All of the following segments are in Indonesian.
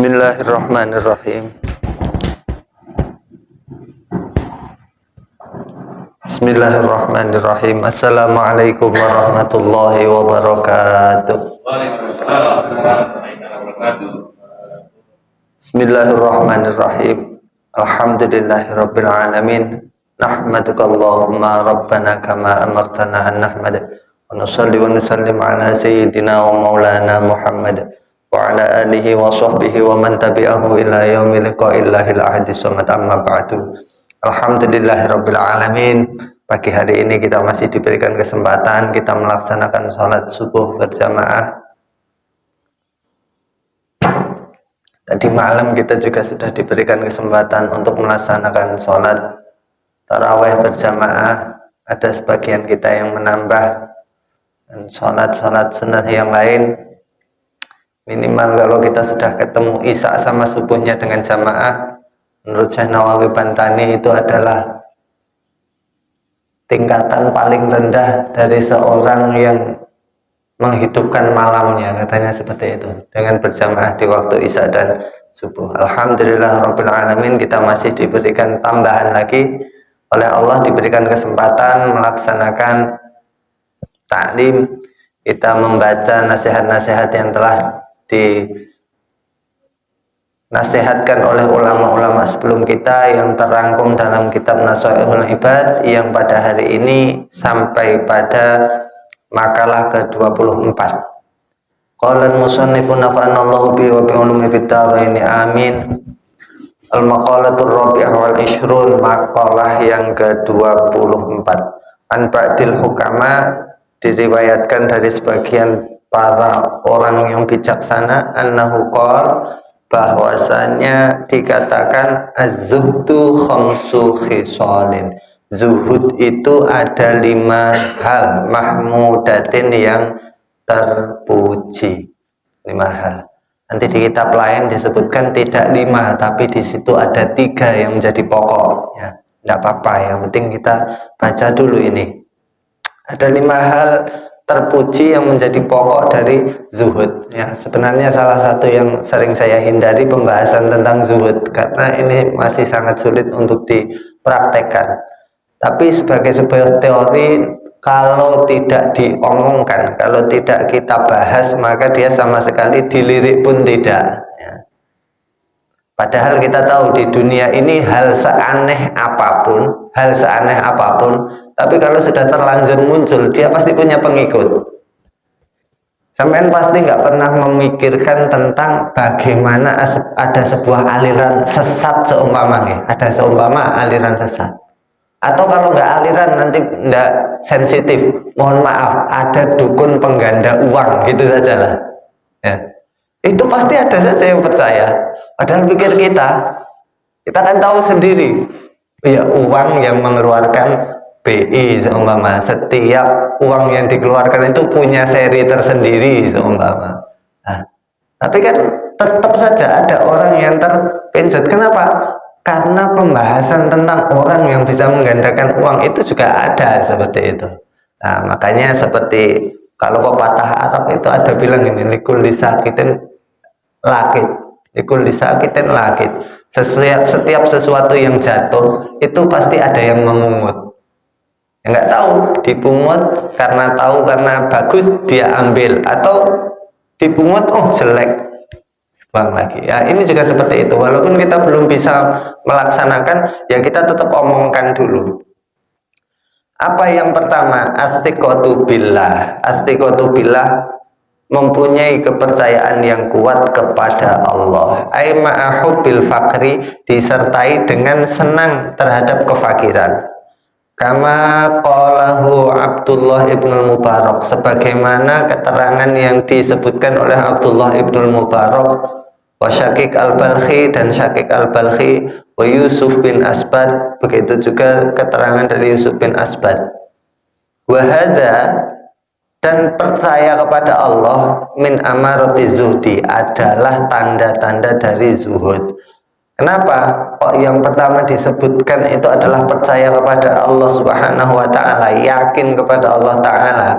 Bismillahirrahmanirrahim. Bismillahirrahmanirrahim. Assalamualaikum warahmatullahi wabarakatuh. Bismillahirrahmanirrahim. Alhamdulillahirabbil alamin. Nahmaduka Allahumma rabbana kama amartana an nahmad wa nusalli wa nusallim ala sayyidina wa maulana Muhammad wa ala alihi wa sahbihi wa man tabi'ahu ila yaumil liqa'illahil ahadis samad amma ba'du. Alhamdulillahirabbil alamin. Pagi hari ini kita masih diberikan kesempatan kita melaksanakan sholat subuh berjamaah. Tadi malam kita juga sudah diberikan kesempatan untuk melaksanakan sholat tarawih berjamaah. Ada sebagian kita yang menambah, dan sholat sunnah yang lain minimal kalau kita sudah ketemu isya sama subuhnya dengan jamaah, menurut Syekh Nawawi Bantani itu adalah tingkatan paling rendah dari seorang yang menghidupkan malamnya, katanya seperti itu, dengan berjamaah di waktu isya dan subuh. Alhamdulillah rabbil alamin, kita masih diberikan tambahan lagi oleh Allah, diberikan kesempatan melaksanakan taklim. Kita membaca nasihat-nasihat yang telah dinasihatkan oleh ulama-ulama sebelum kita yang terangkum dalam kitab Nasha'ihul Ibad yang pada hari ini sampai pada makalah ke-24. Qala al-musannifu nafa'anallahu bi wa bi ulumi bid-dharain amin. Al-maqalatur rabi'ah wal ishrun, makalah yang ke-24. An ba'dil hukama, diriwayatkan dari sebagian para orang yang bijaksana, annahu qala, bahwasanya dikatakan az-zuhdu khamsu khisalin, zuhud itu ada 5 hal mahmudatin yang terpuji. 5 hal. Nanti di kitab lain disebutkan tidak 5, tapi di situ ada 3 yang menjadi pokok. Ya, tidak apa-apa. Yang penting kita baca dulu ini. Ada 5 hal terpuji yang menjadi pokok dari zuhud. Ya, sebenarnya salah satu yang sering saya hindari pembahasan tentang zuhud karena ini masih sangat sulit untuk dipraktekkan. Tapi sebagai sebuah teori, kalau tidak diomongkan, kalau tidak kita bahas, maka dia sama sekali dilirik pun tidak. Ya. Padahal kita tahu di dunia ini hal seaneh apapun, tapi kalau sudah terlanjur muncul, dia pasti punya pengikut. Sampean pasti nggak pernah memikirkan tentang bagaimana ada sebuah aliran sesat seumpamanya, ada seumpama aliran sesat. Atau kalau nggak aliran, nanti nggak sensitif, mohon maaf, ada dukun pengganda uang, gitu saja lah. Ya. Itu pasti ada saja yang percaya. Padahal pikir kita kan tahu sendiri, ya, uang yang mengeluarkan BI seumpama, setiap uang yang dikeluarkan itu punya seri tersendiri seumpama. Nah, tapi kan tetap saja ada orang yang terpincut. Kenapa? Karena pembahasan tentang orang yang bisa menggandakan uang itu juga ada seperti itu. Nah, makanya seperti kalau pepatah Arab itu ada bilang ini, likul disakitin lakit, likul disakitin lakit. Setiap sesuatu yang jatuh itu pasti ada yang memungut. Ya, nggak tahu, dipungut karena tahu karena bagus dia ambil, atau dipungut oh jelek bang lagi. Ya, ini juga seperti itu. Walaupun kita belum bisa melaksanakan, ya kita tetap omongkan dulu. Apa yang pertama? Astiqotu billah. Astiqotu billah, mempunyai kepercayaan yang kuat kepada Allah. Ai ma'ahubbil fakri, disertai dengan senang terhadap kefakiran. Kama qalahu Abdullah ibn Mubarak, sebagaimana keterangan yang disebutkan oleh Abdullah ibn Mubarak, wa Syakik al-Balkhi, dan Syakik al-Balkhi, wa Yusuf bin Asbad, begitu juga keterangan dari Yusuf bin Asbad. Wa hadza, dan percaya kepada Allah, min amarati zuhdi, adalah tanda-tanda dari zuhud. Kenapa kok yang pertama disebutkan itu adalah percaya kepada Allah Subhanahu wa ta'ala, yakin kepada Allah ta'ala?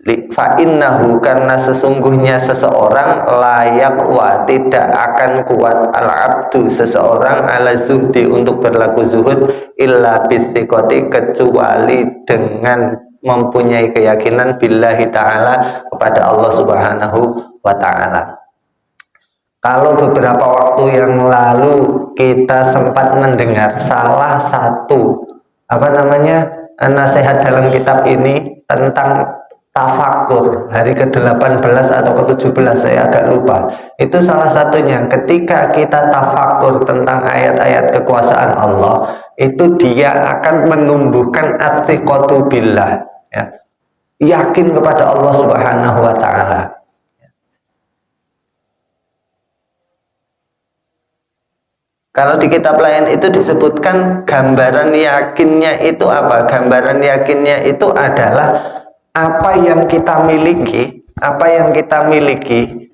Fa'innahu, karena sesungguhnya seseorang layak wa tidak akan kuat al-abdu seseorang ala zuhdi untuk berlaku zuhud illa bisikoti kecuali dengan mempunyai keyakinan billahi ta'ala kepada Allah subhanahu wa ta'ala. Kalau beberapa waktu yang lalu kita sempat mendengar salah satu nasihat dalam kitab ini tentang tafakur hari ke-18 atau ke-17, saya agak lupa. Itu salah satunya, ketika kita tafakur tentang ayat-ayat kekuasaan Allah, itu dia akan menumbuhkan atiqatu billah, ya, yakin kepada Allah subhanahu wa ta'ala. Kalau di kitab lain itu disebutkan gambaran yakinnya itu apa? Gambaran yakinnya itu adalah apa yang kita miliki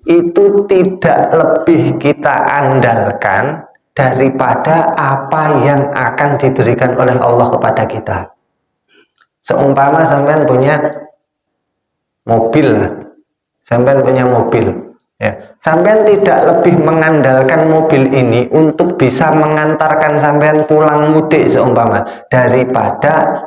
itu tidak lebih kita andalkan daripada apa yang akan diberikan oleh Allah kepada kita. Seumpama sampean punya mobil lah, sampean punya mobil, ya, sampean tidak lebih mengandalkan mobil ini untuk bisa mengantarkan sampean pulang mudik seumpama daripada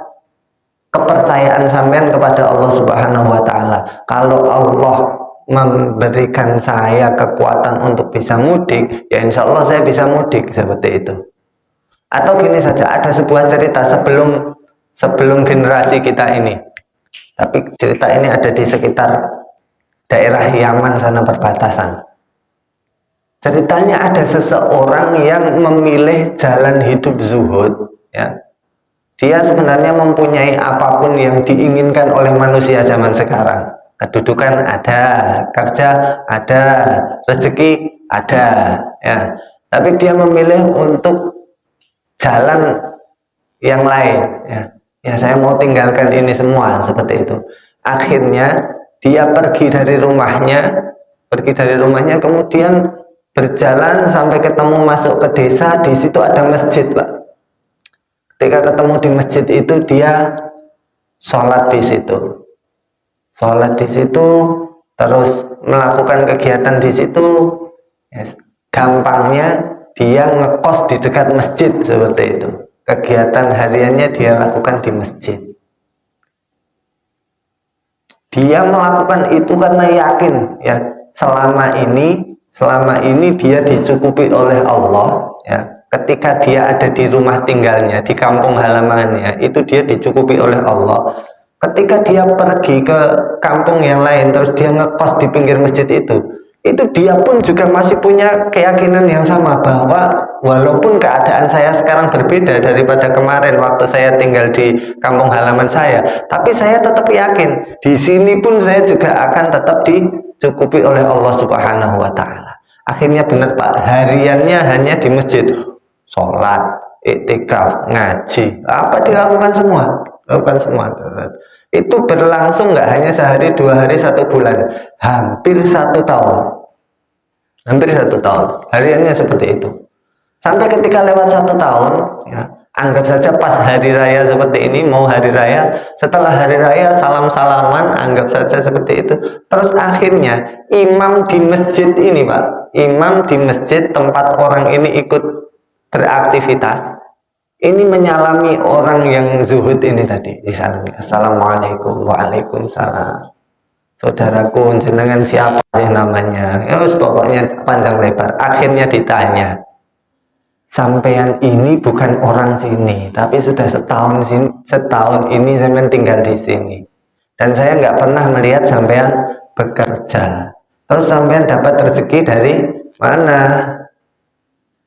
kepercayaan sampean kepada Allah subhanahu wa ta'ala. Kalau Allah memberikan saya kekuatan untuk bisa mudik, ya insya Allah saya bisa mudik, seperti itu. Atau gini saja, ada sebuah cerita sebelum generasi kita ini, tapi cerita ini ada di sekitar daerah Yaman sana, perbatasan. Ceritanya ada seseorang yang memilih jalan hidup zuhud, ya. Dia sebenarnya mempunyai apapun yang diinginkan oleh manusia zaman sekarang. Kedudukan ada, kerja ada, rezeki ada, ya. Tapi dia memilih untuk jalan yang lain, ya. Ya, saya mau tinggalkan ini semua, seperti itu. Akhirnya dia pergi dari rumahnya, kemudian berjalan sampai ketemu masuk ke desa. Di situ ada masjid, Pak. Ketika ketemu di masjid itu dia sholat di situ, terus melakukan kegiatan di situ. Yes. Gampangnya dia ngekos di dekat masjid, seperti itu. Kegiatan hariannya dia lakukan di masjid. Dia melakukan itu karena yakin, ya, selama ini dia dicukupi oleh Allah, ya. Ketika dia ada di rumah tinggalnya, di kampung halamannya, itu dia dicukupi oleh Allah. Ketika dia pergi ke kampung yang lain, terus dia ngekos di pinggir masjid itu dia pun juga masih punya keyakinan yang sama, bahwa walaupun keadaan saya sekarang berbeda daripada kemarin waktu saya tinggal di kampung halaman saya, tapi saya tetap yakin di sini pun saya juga akan tetap dicukupi oleh Allah subhanahu wa ta'ala. Akhirnya benar, Pak, hariannya hanya di masjid, sholat, iktikaf, ngaji, apa dilakukan semua, itu berlangsung nggak hanya sehari, 2 hari, 1 bulan, hampir 1 tahun, hariannya seperti itu. Sampai ketika lewat 1 tahun, ya, anggap saja pas hari raya seperti ini, mau hari raya, setelah hari raya salam-salaman, anggap saja seperti itu. Terus akhirnya imam di masjid ini, Pak, imam di masjid tempat orang ini ikut beraktivitas, ini menyalami orang yang zuhud ini tadi, disalami, assalamualaikum, waalaikumsalam, saudaraku jenengan siapa sih namanya, ya pokoknya panjang lebar. Akhirnya ditanya, sampean ini bukan orang sini, tapi sudah setahun ini sampean tinggal di sini, dan saya nggak pernah melihat sampean bekerja. Terus sampean dapat rezeki dari mana?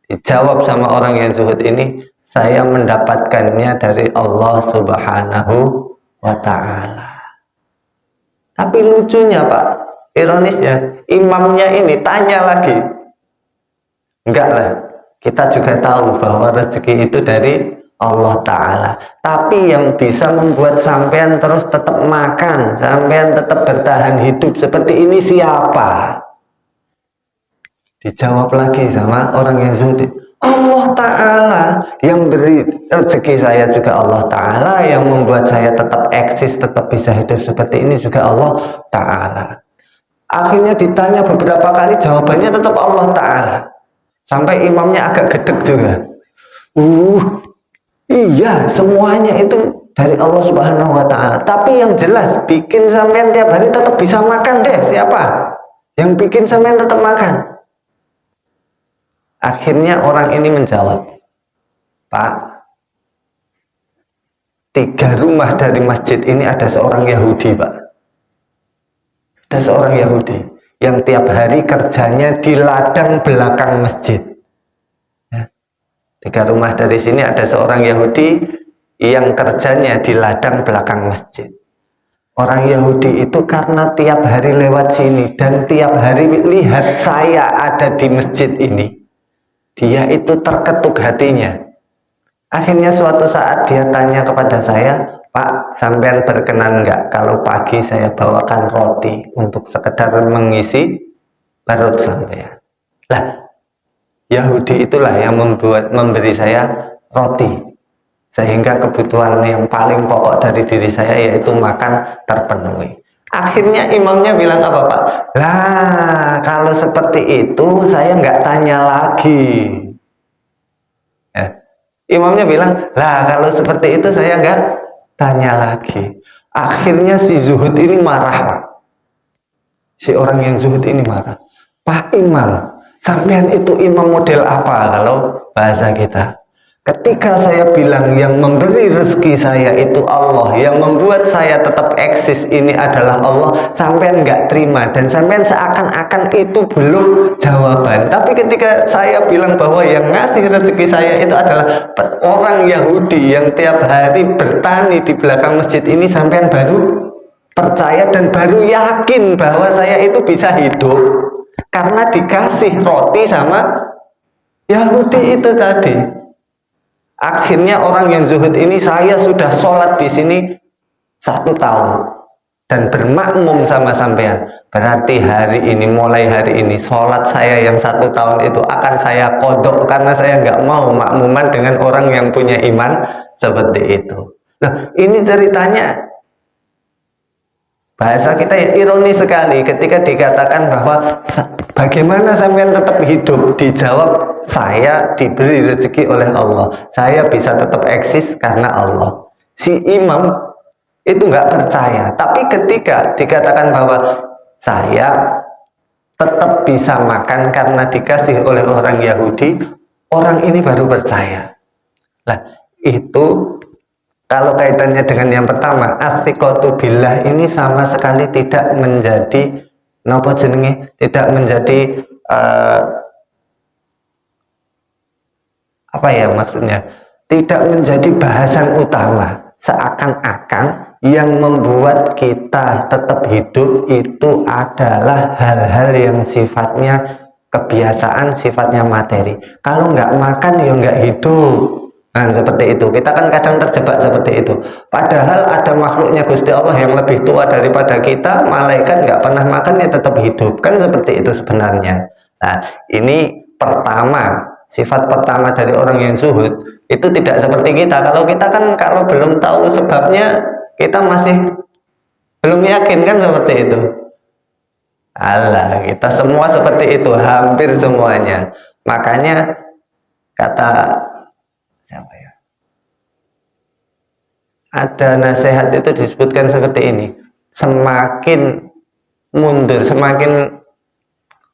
Dijawab sama orang yang zuhud ini, saya mendapatkannya dari Allah subhanahu wa ta'ala. Tapi lucunya, Pak, ironisnya, imamnya ini tanya lagi, enggak lah, kita juga tahu bahwa rezeki itu dari Allah ta'ala, tapi yang bisa membuat sampean terus tetap makan, sampean tetap bertahan hidup seperti ini siapa? Dijawab lagi sama orang yang zuhud, Allah Ta'ala yang beri rezeki saya juga Allah Ta'ala, yang membuat saya tetap eksis, tetap bisa hidup seperti ini juga Allah Ta'ala. Akhirnya ditanya beberapa kali, jawabannya tetap Allah Ta'ala. Sampai imamnya agak gedek juga. Iya, semuanya itu dari Allah Subhanahu wa Ta'ala. Tapi yang jelas, bikin sampean tiap hari tetap bisa makan deh. Siapa? Yang bikin sampean tetap makan. Akhirnya orang ini menjawab, Pak, 3 rumah dari masjid ini ada seorang Yahudi, Pak. Ada seorang Yahudi yang tiap hari kerjanya di ladang belakang masjid. 3 rumah dari sini ada seorang Yahudi yang kerjanya di ladang belakang masjid. Orang Yahudi itu karena tiap hari lewat sini dan tiap hari lihat saya ada di masjid ini, dia itu terketuk hatinya. Akhirnya suatu saat dia tanya kepada saya, Pak, sampean berkenan nggak kalau pagi saya bawakan roti untuk sekedar mengisi perut sampean? Lah, Yahudi itulah yang memberi saya roti, sehingga kebutuhan yang paling pokok dari diri saya yaitu makan terpenuhi. Akhirnya imamnya bilang apa, Pak? Lah, kalau seperti itu saya nggak tanya lagi. Imamnya bilang, lah kalau seperti itu saya nggak tanya lagi. Akhirnya si zuhud ini marah, Pak. Si orang yang zuhud ini marah. Pak Imam, sampean itu imam model apa kalau bahasa kita? Ketika saya bilang yang memberi rezeki saya itu Allah, yang membuat saya tetap eksis ini adalah Allah, sampean nggak terima dan sampean seakan-akan itu belum jawaban. Tapi ketika saya bilang bahwa yang ngasih rezeki saya itu adalah orang Yahudi yang tiap hari bertani di belakang masjid ini, sampean baru percaya dan baru yakin bahwa saya itu bisa hidup karena dikasih roti sama Yahudi itu tadi. Akhirnya orang yang zuhud ini, saya sudah sholat di sini 1 tahun dan bermakmum sama sampean. Berarti hari ini, mulai hari ini, sholat saya yang 1 tahun itu akan saya kodok karena saya nggak mau makmuman dengan orang yang punya iman seperti itu. Nah, ini ceritanya bahasa kita ya ironi sekali ketika dikatakan bahwa bagaimana sampean tetap hidup, dijawab saya diberi rezeki oleh Allah, saya bisa tetap eksis karena Allah. Si imam itu nggak percaya, tapi ketika dikatakan bahwa saya tetap bisa makan karena dikasih oleh orang Yahudi, orang ini baru percaya. Lah, itu kalau kaitannya dengan yang pertama, as-siqatu billah ini sama sekali tidak menjadi napa jenenge, tidak menjadi apa ya maksudnya, tidak menjadi bahasan utama. Seakan-akan yang membuat kita tetap hidup itu adalah hal-hal yang sifatnya kebiasaan, sifatnya materi. Kalau nggak makan ya nggak hidup. Nah, seperti itu. Kita kan kadang terjebak seperti itu. Padahal ada makhluknya Gusti Allah yang lebih tua daripada kita, malaikat nggak pernah makan ya tetap hidup. Kan seperti itu sebenarnya. Nah, ini pertama, sifat pertama dari orang yang zuhud itu tidak seperti kita. Kalau kita kan kalau belum tahu sebabnya, kita masih belum yakin kan seperti itu. Alah, kita semua seperti itu, hampir semuanya. Makanya kata siapa ya? Ada nasihat itu disebutkan seperti ini. Semakin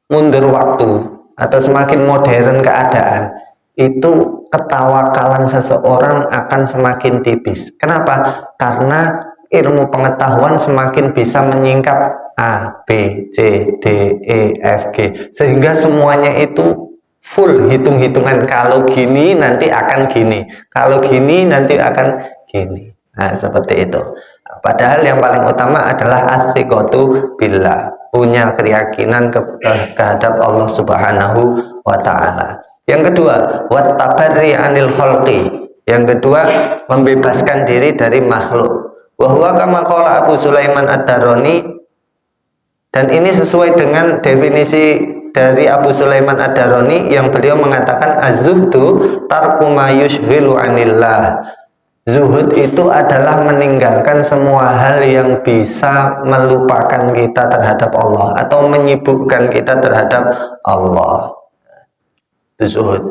mundur waktu atau semakin modern keadaan, itu ketawakalan seseorang akan semakin tipis. Kenapa? Karena ilmu pengetahuan semakin bisa menyingkap A, B, C, D, E, F, G, sehingga semuanya itu full hitung-hitungan. Kalau gini nanti akan gini, kalau gini nanti akan gini. Nah, seperti itu. Padahal yang paling utama adalah as-siqatu billah, punya keyakinan kehadap Allah Subhanahu wa Ta'ala. Yang kedua, wat tabarri anil khalqi. Yang kedua, membebaskan diri dari makhluk. Wa huwa kama qala Abu Sulaiman Ad-Darani, dan ini sesuai dengan definisi dari Abu Sulaiman Ad-Darani yang beliau mengatakan az-zuhdu tarku ma yushghilu anillah. Zuhud itu adalah meninggalkan semua hal yang bisa melupakan kita terhadap Allah atau menyibukkan kita terhadap Allah. Itu zuhud.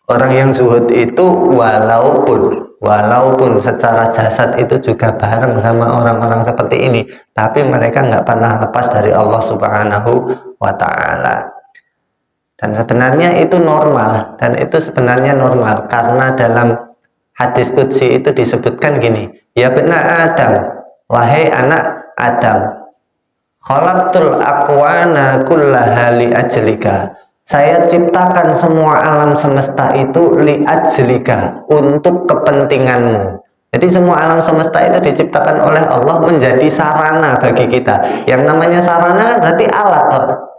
Orang yang zuhud itu walaupun secara jasad itu juga bareng sama orang-orang seperti ini, tapi mereka nggak pernah lepas dari Allah Subhanahu wa Ta'ala. Dan sebenarnya itu normal, dan itu sebenarnya normal karena dalam hadis qudsi itu disebutkan gini, ya bena Adam, wahai anak Adam, khalaqtul aqwana kullaha li ajlika. Saya ciptakan semua alam semesta itu li ajlika, untuk kepentinganmu. Jadi semua alam semesta itu diciptakan oleh Allah menjadi sarana bagi kita. Yang namanya sarana berarti alat toh.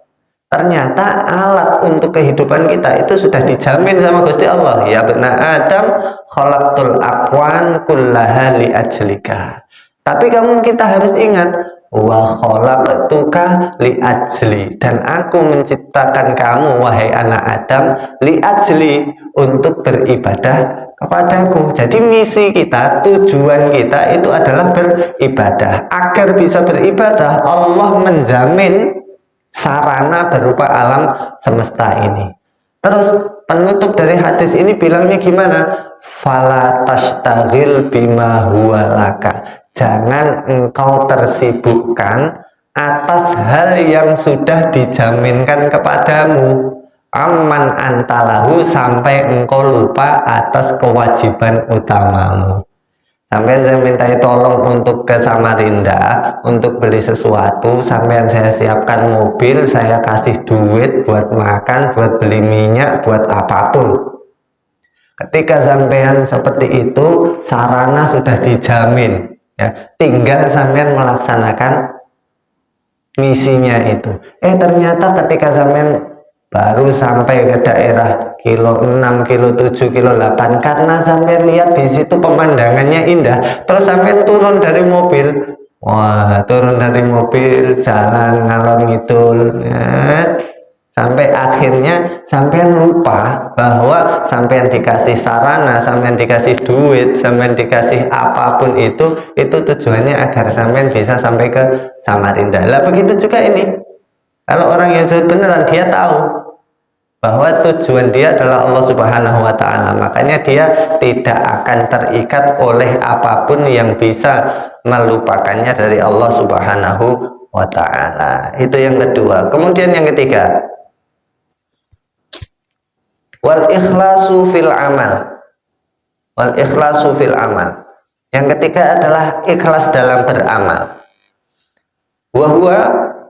Ternyata alat untuk kehidupan kita itu sudah dijamin sama Gusti Allah. Ya bena Adam khalaqtul aqwan kullaha li ajlika. Tapi kita harus ingat, wa khalaqtuka li ajli, dan aku menciptakan kamu wahai anak Adam li ajli, untuk beribadah kepadaku. Jadi misi kita, tujuan kita itu adalah beribadah. Agar bisa beribadah, Allah menjamin sarana berupa alam semesta ini. Terus penutup dari hadis ini bilangnya gimana? Fala tashtagil bima huwa laka. Jangan engkau tersibukkan atas hal yang sudah dijaminkan kepadamu. Aman antalahu, sampai engkau lupa atas kewajiban utamamu. Sampai saya minta tolong untuk ke Samarinda untuk beli sesuatu, sampai saya siapkan mobil, saya kasih duit buat makan, buat beli minyak, buat apapun. Ketika sampean seperti itu, sarana sudah dijamin, ya, tinggal sampean melaksanakan misinya itu. Ternyata ketika sampean baru sampai ke daerah kilo 6, kilo 7, kilo 8, karena sampai lihat di situ pemandangannya indah, terus sampai turun dari mobil, turun dari mobil, jalan ngalor ngidul, sampai akhirnya sampai lupa bahwa sampai dikasih sarana, sampai dikasih duit, sampai dikasih apapun itu tujuannya agar sampai bisa sampai ke Samarinda. Lah begitu juga ini, kalau orang yang zuhud beneran, dia tahu bahwa tujuan dia adalah Allah Subhanahu wa Ta'ala, makanya dia tidak akan terikat oleh apapun yang bisa melupakannya dari Allah Subhanahu wa Ta'ala. Itu yang kedua. Kemudian yang ketiga, wal ikhlasu fil amal. Wal ikhlasu fil amal. Yang ketiga adalah ikhlas dalam beramal. Wa huwa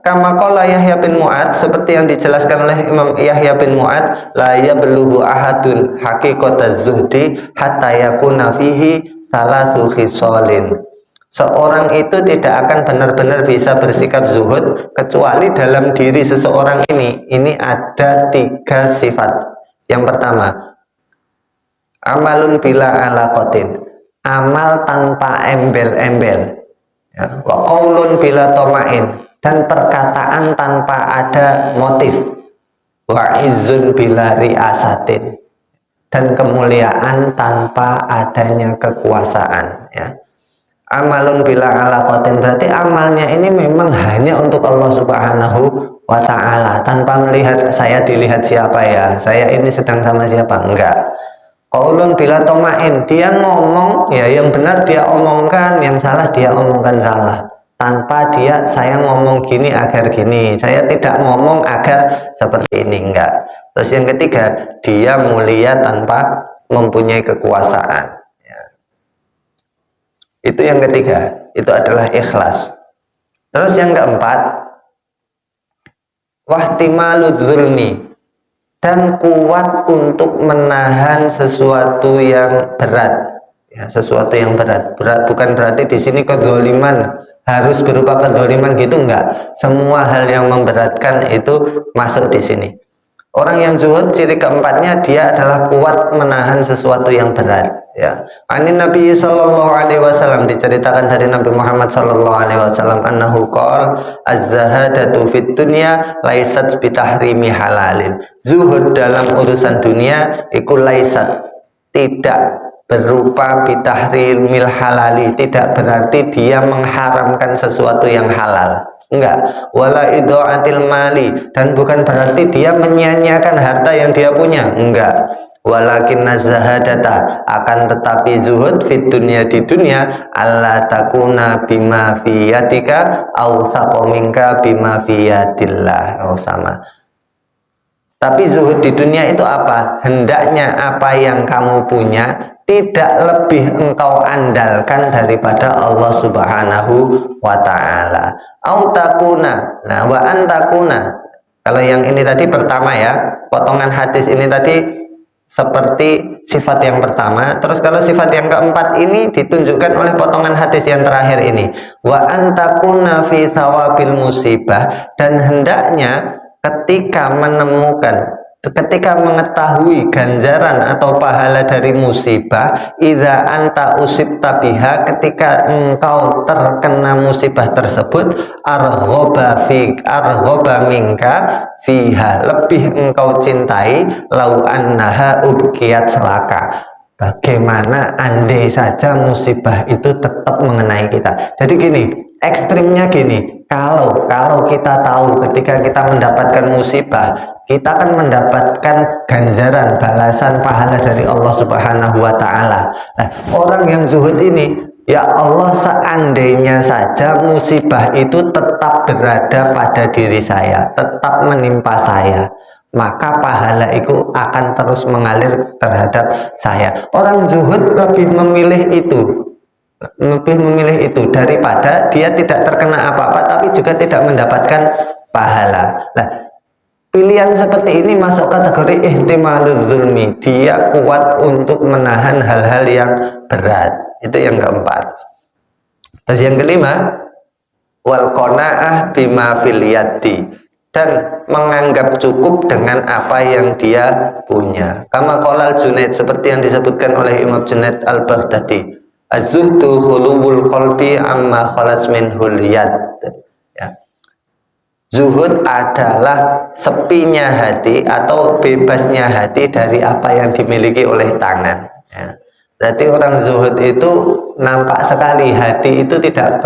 kama qala Yahya bin Mu'ad, seperti yang dijelaskan oleh Imam Yahya bin Mu'ad, la yablughu ahadun haqiqataz zuhdi hatta yakuna fihi salasu khisalin. Seorang itu tidak akan benar-benar bisa bersikap zuhud kecuali dalam diri seseorang ini ada 3 sifat. Yang pertama, amalun bila alaqatin, amal tanpa embel-embel, ya, wa qaulun bila toma'in, dan perkataan tanpa ada motif, wa izzun bila riasatin, dan kemuliaan tanpa adanya kekuasaan, ya. Amalun bila alaqatin berarti amalnya ini memang hanya untuk Allah Subhanahu wa Ta'ala, tanpa melihat saya dilihat siapa ya, saya ini sedang sama siapa, enggak. Qaulun bila toma'in, dia ngomong ya yang benar dia omongkan, yang salah dia omongkan salah, tanpa dia saya ngomong gini agar gini, saya tidak ngomong agar seperti ini, enggak. Terus yang ketiga, dia mulia tanpa mempunyai kekuasaan, ya. Itu yang ketiga, itu adalah ikhlas. Terus yang keempat, wahtimaludz zulmi, dan kuat untuk menahan sesuatu yang berat, ya, sesuatu yang berat. Bukan berarti di sini kedzaliman harus berupa kedzaliman gitu, enggak. Semua hal yang memberatkan itu masuk di sini. Orang yang zuhud ciri keempatnya dia adalah kuat menahan sesuatu yang berat, Ya, anin Nabi sallallahu alaihi wasallam, diceritakan dari Nabi Muhammad sallallahu alaihi wasallam, annahu qala az-zahadatu fid dunya laisat bitahrimi halalin. Zuhud dalam urusan dunia iku laisat, tidak berupa bitahrimil halali, tidak berarti dia mengharamkan sesuatu yang halal. Enggak, wala idha'atil mali, dan bukan berarti dia menyia-nyiakan harta yang dia punya. Enggak, walakin zahadata, akan tetapi zuhud fit dunia, di dunia, alla takuna bima fiyatika au saqominka bima fiyatillah. Oh, sama. Tapi zuhud di dunia itu apa? Hendaknya apa yang kamu punya tidak lebih engkau andalkan daripada Allah Subhanahu wa ta'ala. Autakuna, nah wa antakuna. Kalau yang ini tadi pertama ya, potongan hadis ini tadi seperti sifat yang pertama. Terus kalau sifat yang keempat ini ditunjukkan oleh potongan hadis yang terakhir ini. Wa antakuna fi sawabil musibah, dan hendaknya ketika mengetahui ganjaran atau pahala dari musibah, idza anta usibta biha, ketika engkau terkena musibah tersebut, arghoba minka fiha, lebih engkau cintai, lau annaha ubqiyat selaka, bagaimana andai saja musibah itu tetap mengenai kita. Jadi gini, ekstrimnya gini, kalau kita tahu ketika kita mendapatkan musibah, kita akan mendapatkan ganjaran, balasan, pahala dari Allah Subhanahu wa ta'ala. Nah, orang yang zuhud ini, ya Allah, seandainya saja musibah itu tetap berada pada diri saya, tetap menimpa saya, maka pahala itu akan terus mengalir terhadap saya. Orang zuhud lebih memilih itu daripada dia tidak terkena apa-apa tapi juga tidak mendapatkan pahala. Nah, pilihan seperti ini masuk kategori ihtimalul zulmi, dia kuat untuk menahan hal-hal yang berat. Itu yang keempat. Terus yang kelima, wal qanaah bima fil yadi, dan menganggap cukup dengan apa yang dia punya. Kama qala Junaid, seperti yang disebutkan oleh Imam Junaid al-Baghdadi, az-zuhdu khuluwul qalbi amma khalas minhul yad. Ya. Zuhud adalah sepinya hati atau bebasnya hati dari apa yang dimiliki oleh tangan. Ya. Berarti orang zuhud itu nampak sekali hati itu tidak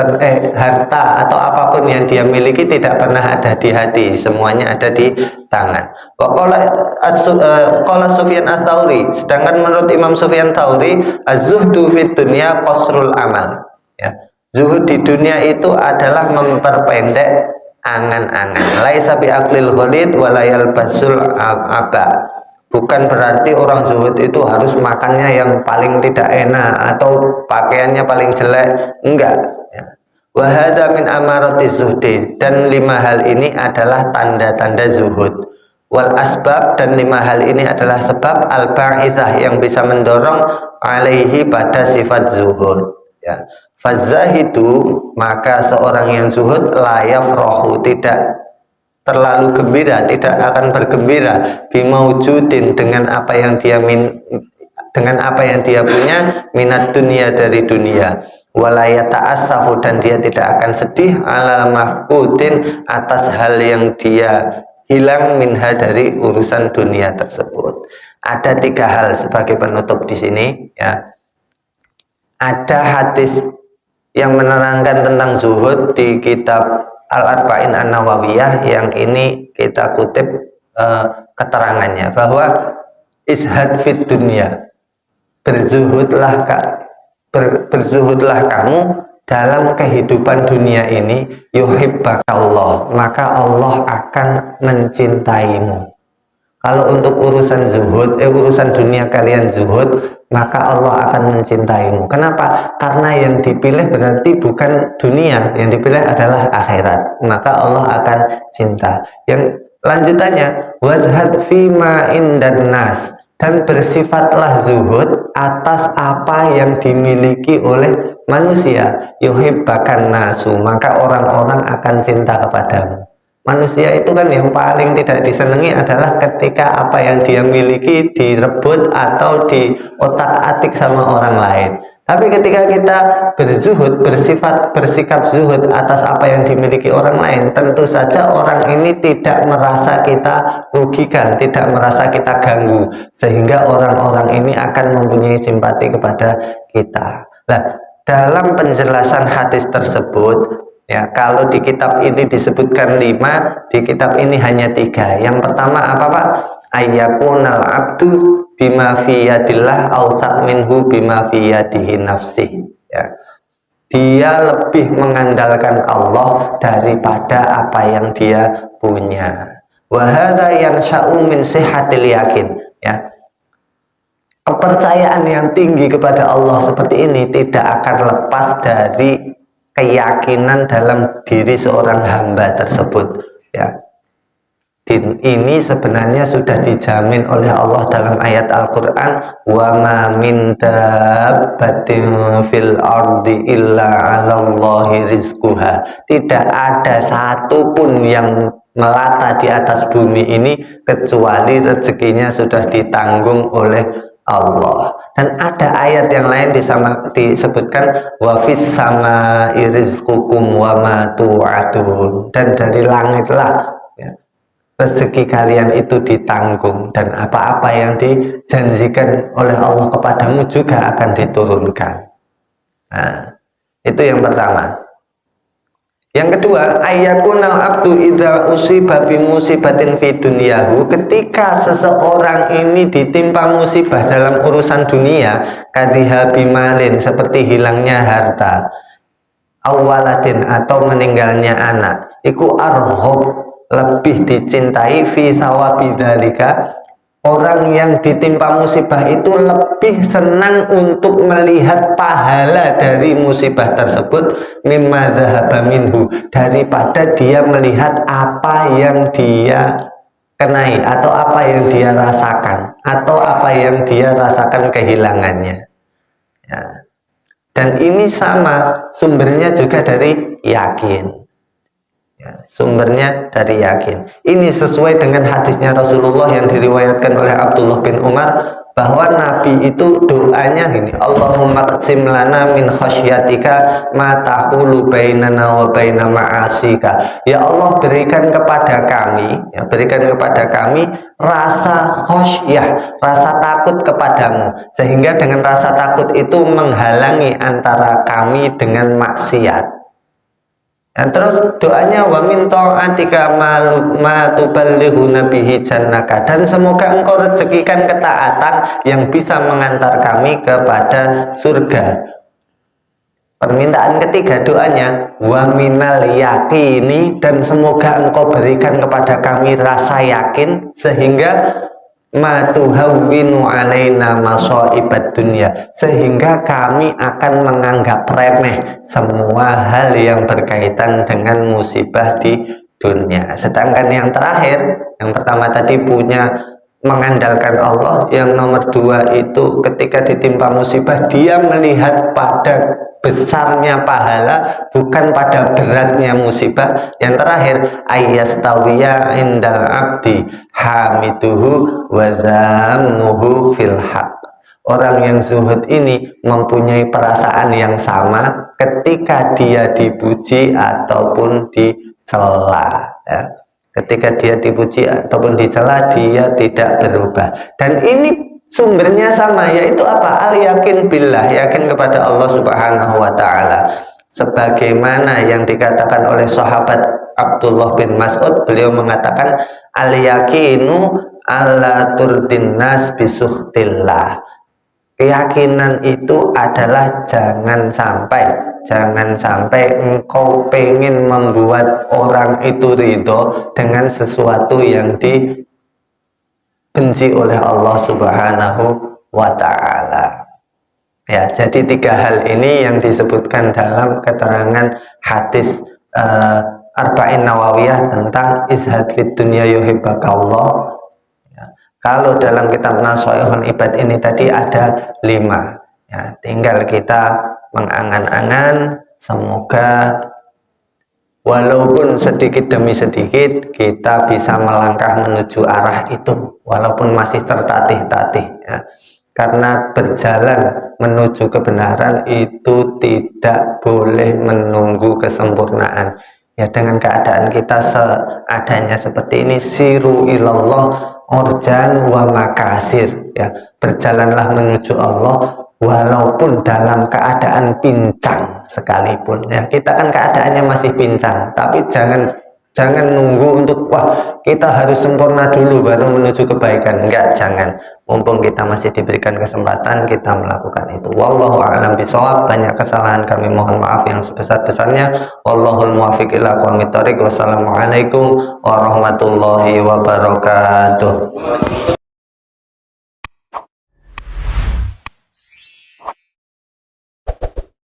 harta atau apapun yang dia miliki tidak pernah ada di hati, semuanya ada di tangan. Qala Sufyan ats-Tsauri, sedangkan menurut Imam Sufyan Tsauri, az-zuhdu fid dunya qasrul amal. Ya. Zuhud di dunia itu adalah memperpendek angan-angan. Laisa bi aqlil ghalid wa la yalbasul aba. Bukan berarti orang zuhud itu harus makannya yang paling tidak enak atau pakaiannya paling jelek, enggak. Wa hadza min amarati zuhdi, dan 5 hal ini adalah tanda-tanda zuhud. Wal asbab, dan 5 hal ini adalah sebab al-ba'itsah yang bisa mendorong alaihi pada sifat zuhud. Ya. Fazahidu, maka seorang yang zuhud la yafrahu, tidak terlalu gembira, tidak akan bergembira bimaujudin, dengan apa yang dia punya, minat dunia, dari dunia, walayata asafu, dan dia tidak akan sedih, ala mafqudin, atas hal yang dia hilang, minha, dari urusan dunia tersebut. Ada 3 hal sebagai penutup di sini, ya. Ada hadis yang menerangkan tentang zuhud di kitab Al-Arba'in An-Nawawiyah, yang ini kita kutip keterangannya, bahwa izhad fit dunya, berzuhudlah kamu dalam kehidupan dunia ini, yuhibbakallah, maka Allah akan mencintaimu. Kalau untuk urusan zuhud, urusan dunia kalian zuhud, maka Allah akan mencintaimu. Kenapa? Karena yang dipilih berarti bukan dunia, yang dipilih adalah akhirat, maka Allah akan cinta. Yang lanjutannya, wazhad fima indan nas, dan bersifatlah zuhud atas apa yang dimiliki oleh manusia, yuhibbakan nasu, maka orang-orang akan cinta kepadamu. Manusia itu kan yang paling tidak disenangi adalah ketika apa yang dia miliki direbut atau diotak-atik sama orang lain. Tapi ketika kita berzuhud, bersikap zuhud atas apa yang dimiliki orang lain, tentu saja orang ini tidak merasa kita rugikan, tidak merasa kita ganggu, sehingga orang-orang ini akan mempunyai simpati kepada kita. Nah, dalam penjelasan hadis tersebut, ya, kalau di kitab ini disebutkan 5, di kitab ini hanya 3. Yang pertama apa Pak? Ayyakunal abdu bima fi yadillah awsat minhu bima fi yadihi nafsih. Ya. Dia lebih mengandalkan Allah daripada apa yang dia punya. Wa hadza yansha'u min sihhatil yakin. Ya. Kepercayaan yang tinggi kepada Allah seperti ini tidak akan lepas dari keyakinan dalam diri seorang hamba tersebut, ya. Ini sebenarnya sudah dijamin oleh Allah dalam ayat Al-Quran, wa ma min dabbatin fil ardi illa 'alallahi rizquha. Tidak ada satupun yang melata di atas bumi ini kecuali rezekinya sudah ditanggung oleh Allah. Dan ada ayat yang lain disebutkan wa fis sama rizqukum wa ma tu'adun, dan dari langitlah, ya, rezeki kalian itu ditanggung, dan apa-apa yang dijanjikan oleh Allah kepadamu juga akan diturunkan. Nah, itu yang pertama. Yang kedua, ayyakunal abdu idza usiba bi musibatin fi dunyahu, ketika seseorang ini ditimpa musibah dalam urusan dunia, kadhiha bimalin, seperti hilangnya harta, awaladin, atau meninggalnya anak, iku arhob, lebih dicintai, fi sawabi dzalika, orang yang ditimpa musibah itu lebih senang untuk melihat pahala dari musibah tersebut, mimma dhahaba minhu, daripada dia melihat apa yang dia kenai, atau apa yang dia rasakan, atau apa yang dia rasakan kehilangannya, ya. Dan ini sama, sumbernya juga dari yakin. Ya, sumbernya dari yakin. Ini sesuai dengan hadisnya Rasulullah yang diriwayatkan oleh Abdullah bin Umar, bahwa Nabi itu doanya ini, Allahumma qsim lana min khasyatika ma tahulu bainana wa baina ma'asika. Ya Allah, berikan kepada kami, ya, berikan kepada kami rasa khasyah, rasa takut kepadamu, sehingga dengan rasa takut itu menghalangi antara kami dengan maksiat. Dan terus doanya wa min ta'atika ma tuballighuna bihi jannaka, dan semoga engkau rezekikan ketaatan yang bisa mengantar kami kepada surga. Permintaan ketiga doanya wa minal yaqini, dan semoga engkau berikan kepada kami rasa yakin sehingga ma tuhawwinu alaina masaibat dunya, sehingga kami akan menganggap remeh semua hal yang berkaitan dengan musibah di dunia. Sedangkan yang terakhir, yang pertama tadi punya mengandalkan Allah, yang nomor 2 itu ketika ditimpa musibah dia melihat pada besarnya pahala, bukan pada beratnya musibah. Yang terakhir, ayyastawiya indal abdi hamiduhu wa dhammuhu fil haq. Orang yang zuhud ini mempunyai perasaan yang sama ketika dia dipuji ataupun dicela, ya. Ketika dia dipuji ataupun dicela, dia tidak berubah. Dan ini sumbernya sama, yaitu apa? Al-yakin billah, yakin kepada Allah Subhanahu wa ta'ala. Sebagaimana yang dikatakan oleh sahabat Abdullah bin Mas'ud, beliau mengatakan al-yakinu ala turdin nas bisukhtillah. Keyakinan itu adalah jangan sampai engkau pengen membuat orang itu ridho dengan sesuatu yang dibenci oleh Allah Subhanahu wa ta'ala. Ya, jadi 3 hal ini yang disebutkan dalam keterangan hadis Arba'in Nawawiyah tentang izhad fid dunya yuhibbakallah. Kalau dalam kitab Nasoihul Ibad ini tadi ada 5, ya, tinggal kita mengangan-angan, semoga walaupun sedikit demi sedikit kita bisa melangkah menuju arah itu, walaupun masih tertatih-tatih ya. Karena berjalan menuju kebenaran itu tidak boleh menunggu kesempurnaan ya. Dengan keadaan kita seadanya seperti ini, siru ilallah urjan wa makasir ya, berjalanlah menuju Allah walaupun dalam keadaan pincang sekalipun ya. Kita kan keadaannya masih pincang, tapi jangan nunggu untuk wah kita harus sempurna dulu baru menuju kebaikan. Enggak, jangan. Mumpung kita masih diberikan kesempatan, kita melakukan itu. Wallahu a'lam bishawab. Banyak kesalahan kami mohon maaf yang sebesar-besarnya. Wallahul muwaffiq ila aqwamit thoriq. Wassalamualaikum warahmatullahi wabarakatuh.